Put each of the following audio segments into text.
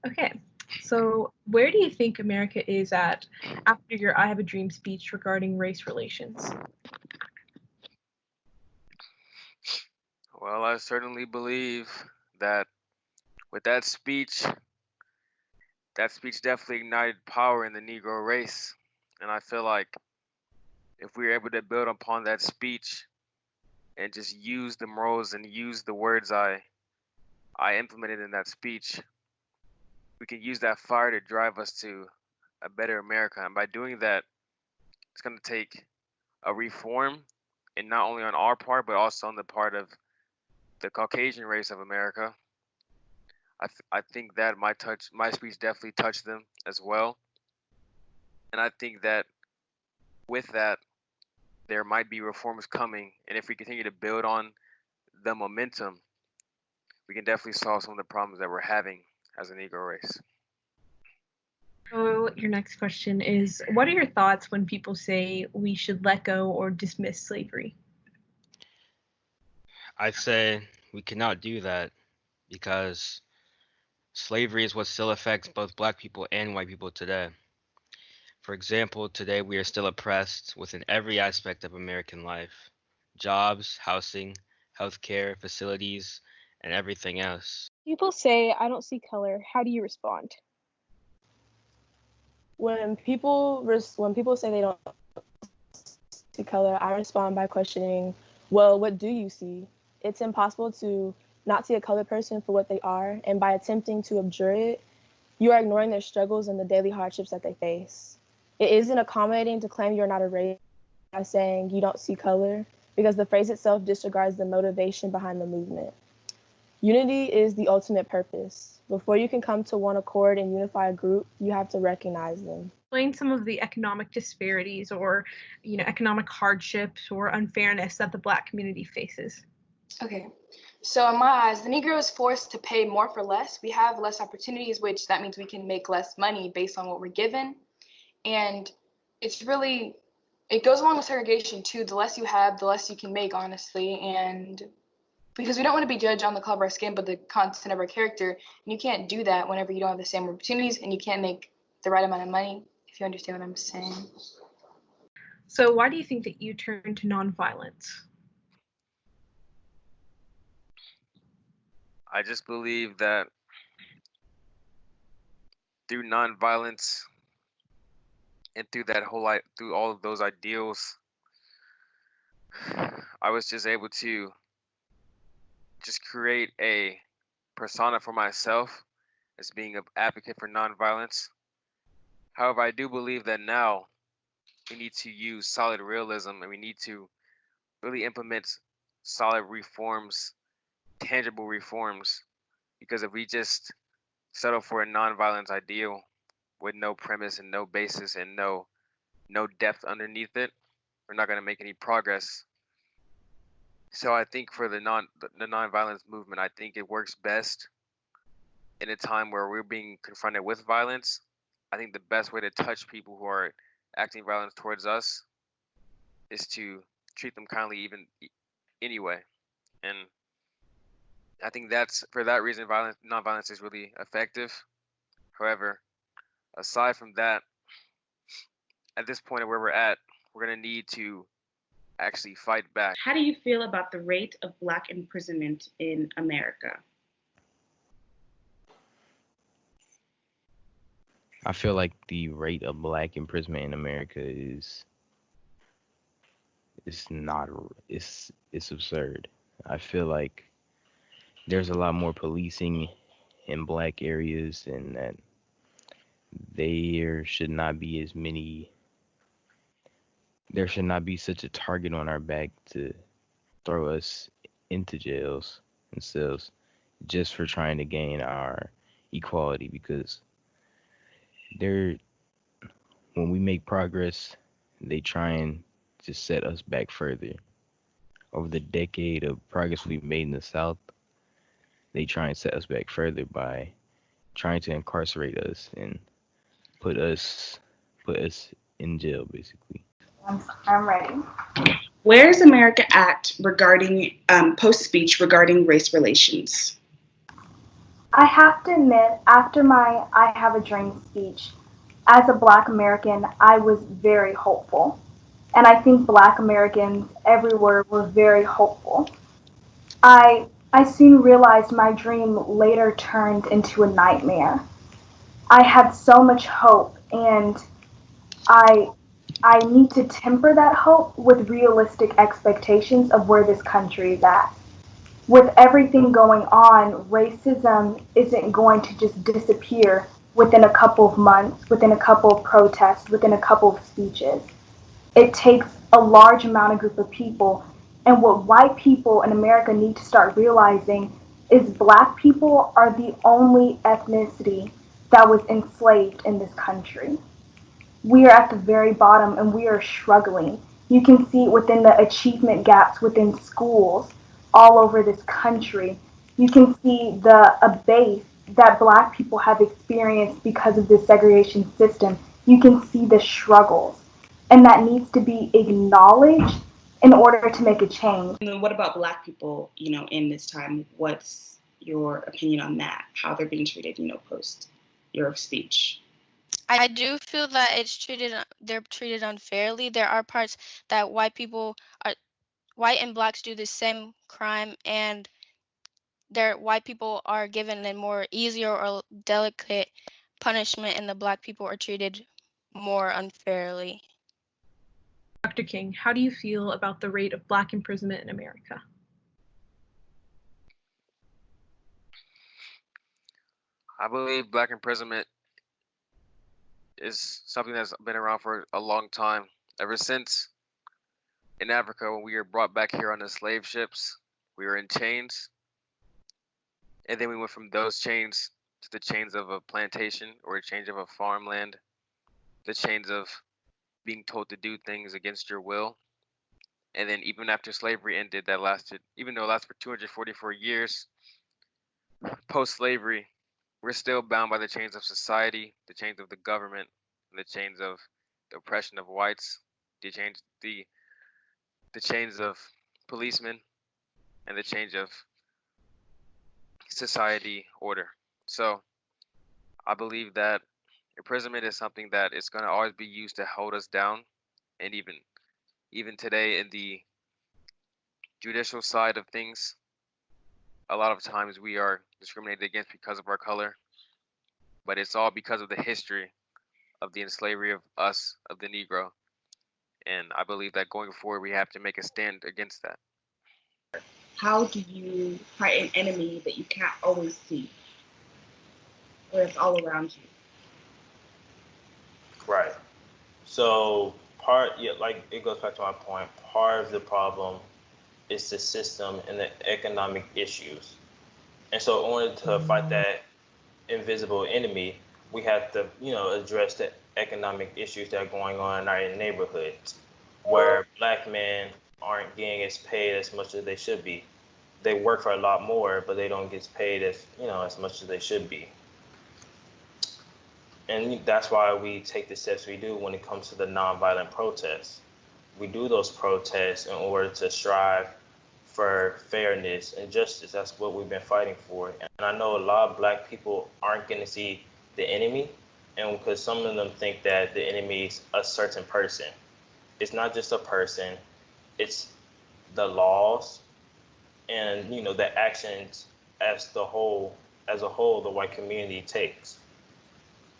Okay, so where do you think America is at after your I Have a Dream speech regarding race relations? Well, I certainly believe that with that speech definitely ignited power in the Negro race. And I feel like if we were able to build upon that speech and just use the morals and use the words I implemented in that speech, we can use that fire to drive us to a better America. And by doing that, it's going to take a reform, and not only on our part, but also on the part of the Caucasian race of America. I think that my speech definitely touched them as well, and I think that with that there might be reforms coming, and if we continue to build on the momentum, we can definitely solve some of the problems that we're having as a Negro race. So your next question is, what are your thoughts when people say we should let go or dismiss slavery? I say we cannot do that because slavery is what still affects both black people and white people today. For example, today we are still oppressed within every aspect of American life: jobs, housing, healthcare, facilities, and everything else. People say, I don't see color. How do you respond? When people say they don't see color, I respond by questioning, well, what do you see? It's impossible to not see a colored person for what they are, and by attempting to abjure it, you are ignoring their struggles and the daily hardships that they face. It isn't accommodating to claim you're not a race by saying you don't see color, because the phrase itself disregards the motivation behind the movement. Unity is the ultimate purpose. Before you can come to one accord and unify a group, you have to recognize them. Explain some of the economic disparities or, economic hardships or unfairness that the Black community faces. Okay, so in my eyes, the Negro is forced to pay more for less. We have less opportunities, which that means we can make less money based on what we're given. And it's really, it goes along with segregation too. The less you have, the less you can make, honestly. And because we don't want to be judged on the color of our skin, but the content of our character. And you can't do that whenever you don't have the same opportunities and you can't make the right amount of money, if you understand what I'm saying. So why do you think that you turned to nonviolence? I just believe that through nonviolence and through all of those ideals, I was just able to just create a persona for myself as being an advocate for nonviolence. However, I do believe that now we need to use solid realism and we need to really implement solid reforms, tangible reforms, because if we just settle for a nonviolence ideal with no premise and no basis and no depth underneath it, we're not going to make any progress. So I think for the nonviolence movement, I think it works best in a time where we're being confronted with violence. I think the best way to touch people who are acting violence towards us is to treat them kindly even anyway. And I think that's for that reason nonviolence is really effective. However, aside from that, at this point of where we're at, we're gonna need to actually fight back. How do you feel about the rate of Black imprisonment in America? I feel like the rate of Black imprisonment in America is not it's absurd. I feel like there's a lot more policing in Black areas, and that there should not be as many. There should not be such a target on our back to throw us into jails and cells just for trying to gain our equality, because they're when we make progress, they try and just set us back further. Over the decade of progress we've made in the South, they try and set us back further by trying to incarcerate us and put us in jail, basically. I'm ready. Where is America at regarding post speech regarding race relations? I have to admit, after my I Have a Dream speech, as a Black American, I was very hopeful. And I think Black Americans everywhere were very hopeful. I soon realized my dream later turned into a nightmare. I had so much hope, and I I need to temper that hope with realistic expectations of where this country is at. With everything going on, racism isn't going to just disappear within a couple of months, within a couple of protests, within a couple of speeches. It takes a large amount of group of people. And what white people in America need to start realizing is black people are the only ethnicity that was enslaved in this country. We are at the very bottom and we are struggling. You can see it within the achievement gaps within schools all over this country. You can see the abase that black people have experienced because of this segregation system. You can see the struggles. And that needs to be acknowledged in order to make a change. And then what about Black people, in this time? What's your opinion on that? How they're being treated, post your speech? I do feel that they're treated unfairly. There are parts that white and blacks do the same crime, and white people are given a more easier or delicate punishment, and the black people are treated more unfairly. Dr. King, how do you feel about the rate of Black imprisonment in America? I believe Black imprisonment is something that's been around for a long time. Ever since in Africa, when we were brought back here on the slave ships, we were in chains, and then we went from those chains to the chains of a plantation or a chains of a farmland, the chains of being told to do things against your will. And then even after slavery ended, that lasted, even though it lasted for 244 years, post-slavery, we're still bound by the chains of society, the chains of the government, and the chains of the oppression of whites, the chains of policemen, and the change of society order. So I believe that imprisonment is something that is going to always be used to hold us down, and even today in the judicial side of things, a lot of times we are discriminated against because of our color, but it's all because of the history of the enslavery of us, of the Negro. And I believe that going forward, we have to make a stand against that. How do you fight an enemy that you can't always see, or it's all around you? Right. So like it goes back to my point. Part of the problem is the system and the economic issues. And so in order to fight that invisible enemy, we have to, address the economic issues that are going on in our neighborhoods, where black men aren't getting as paid as much as they should be. They work for a lot more, but they don't get paid as much as they should be. And that's why we take the steps we do when it comes to the nonviolent protests. We do those protests in order to strive for fairness and justice. That's what we've been fighting for. And I know a lot of black people aren't going to see the enemy, and because some of them think that the enemy is a certain person. It's not just a person, it's the laws and the actions as a whole the white community takes.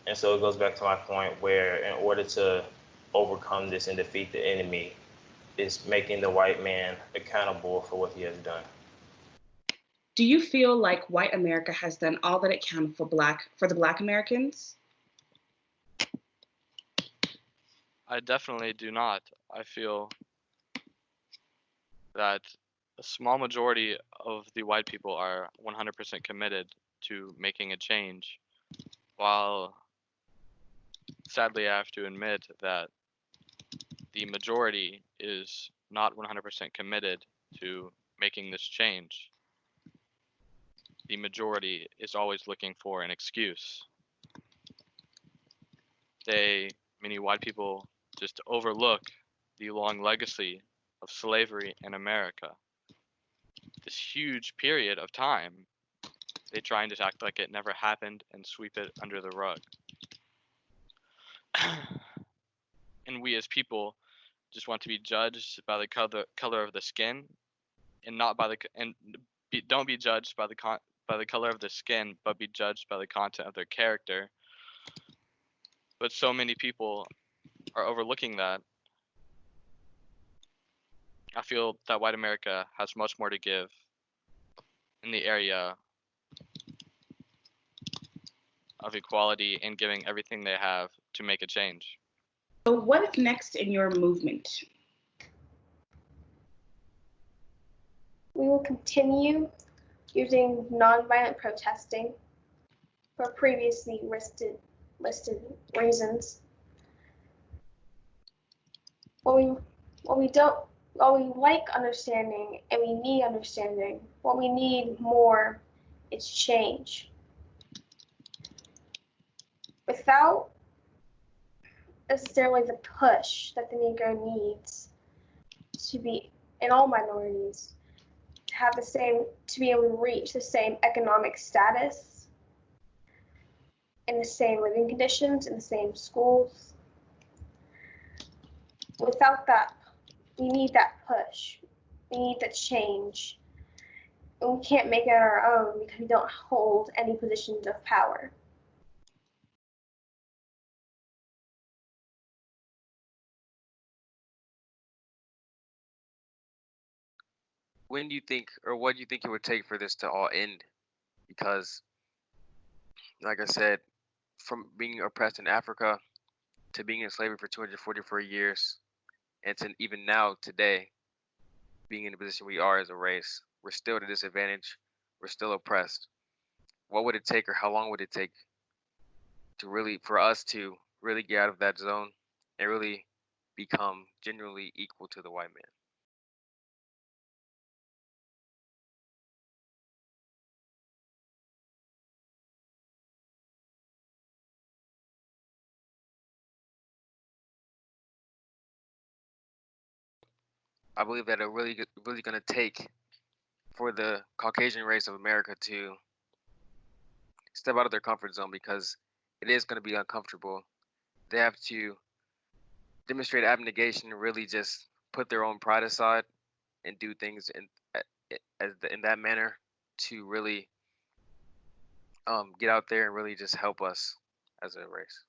And so it goes back to my point where in order to overcome this and defeat the enemy is making the white man accountable for what he has done. Do you feel like white America has done all that it can for the Black Americans? I definitely do not. I feel that a small majority of the white people are 100% committed to making a change, while sadly I have to admit that the majority is not 100% committed to making this change. The majority is always looking for an excuse. Many white people just overlook the long legacy of slavery in America. This huge period of time they try and just act like it never happened and sweep it under the rug. And we as people just want to be judged by the color of the skin, and not by the don't be judged by the color of the skin, but be judged by the content of their character. But so many people are overlooking that. I feel that white America has much more to give in the area of equality and giving everything they have to make a change. So what is next in your movement? We will continue using nonviolent protesting for previously listed reasons. While we like understanding and we need understanding, what we need more is change. Without necessarily the push that the Negro needs to be, in all minorities, to have the same, to be able to reach the same economic status and the same living conditions in the same schools. Without that, we need that push. We need that change. And we can't make it our own because we don't hold any positions of power. When do you think, or what do you think it would take for this to all end? Because, like I said, from being oppressed in Africa to being in slavery for 244 years, and to even now, today, being in the position we are as a race, we're still at a disadvantage. We're still oppressed. What would it take, or how long would it take to really, for us to really get out of that zone and really become genuinely equal to the white man? I believe that it really going to take for the Caucasian race of America to step out of their comfort zone, because it is going to be uncomfortable. They have to demonstrate abnegation and really just put their own pride aside and do things in that manner to really get out there and really just help us as a race.